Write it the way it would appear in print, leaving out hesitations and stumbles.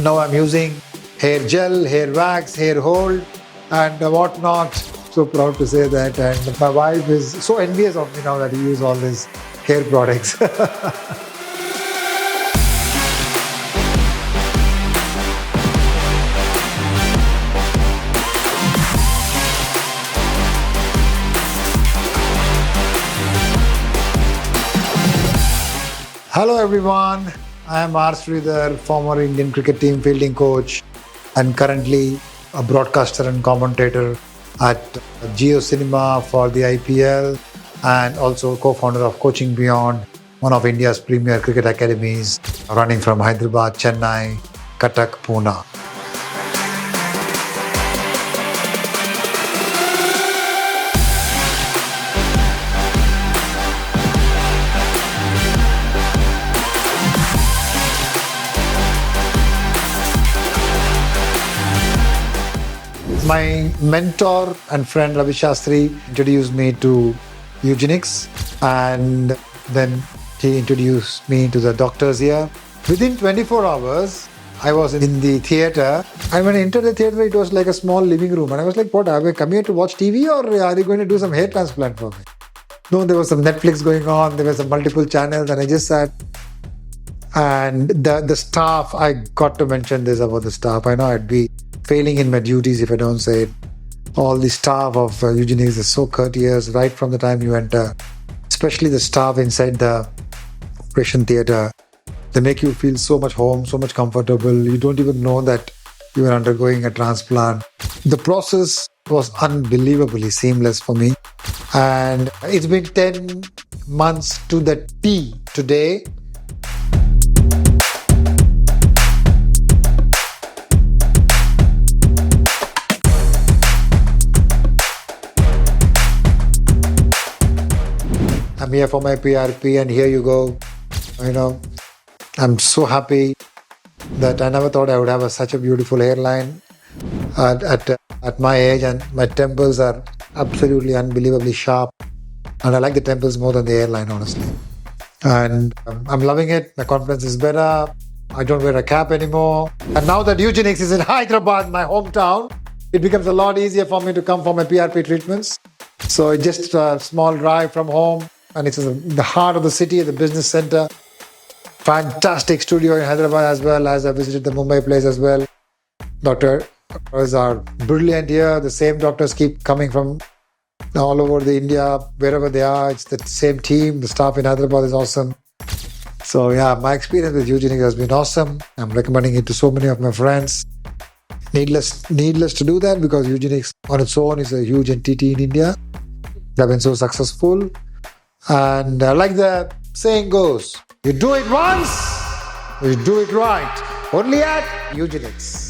Now I'm using hair gel, hair wax, hair hold, and whatnot. So proud to say that. And my wife is so envious of me now that I use all these hair products. Hello everyone, I am Sridhar, former Indian cricket team fielding coach and currently a broadcaster and commentator at Geo Cinema for the IPL and also co-founder of Coaching Beyond, one of India's premier cricket academies running from Hyderabad, Chennai, Cuttack, Pune. My mentor and friend Ravi Shastri introduced me to Eugenix, and then he introduced me to the doctors here. Within 24 hours, I was in the theatre, and when I entered the theatre, it was like a small living room, and I was like, what, are we come here to watch TV or are they going to do some hair transplant for me? No, there was some Netflix going on, there were some multiple channels, and I just sat. And the staff, I got to mention this about the staff. I know I'd be failing in my duties if I don't say it. All the staff of Eugenix is so courteous right from the time you enter, especially the staff inside the operation theatre. They make you feel so much home, so much comfortable. You don't even know that you are undergoing a transplant. The process was unbelievably seamless for me. And it's been 10 months to the T today. I'm here for my PRP and here you go. I'm so happy that I never thought I would have such a beautiful hairline at my age, and my temples are absolutely unbelievably sharp. And I like the temples more than the hairline, honestly. And I'm loving it. My confidence is better. I don't wear a cap anymore. And now that Eugenix is in Hyderabad, my hometown, it becomes a lot easier for me to come for my PRP treatments. So it's just a small drive from home. And it's in the heart of the city, the business center. Fantastic studio in Hyderabad as well, as I visited the Mumbai place as well. Doctors are brilliant here. The same doctors keep coming from all over the India, wherever they are. It's the same team. The staff in Hyderabad is awesome. So yeah, my experience with Eugenix has been awesome. I'm recommending it to so many of my friends. Needless to do that because Eugenix on its own is a huge entity in India. They've been so successful. And like the saying goes, you do it once, you do it right. Only at Eugenix.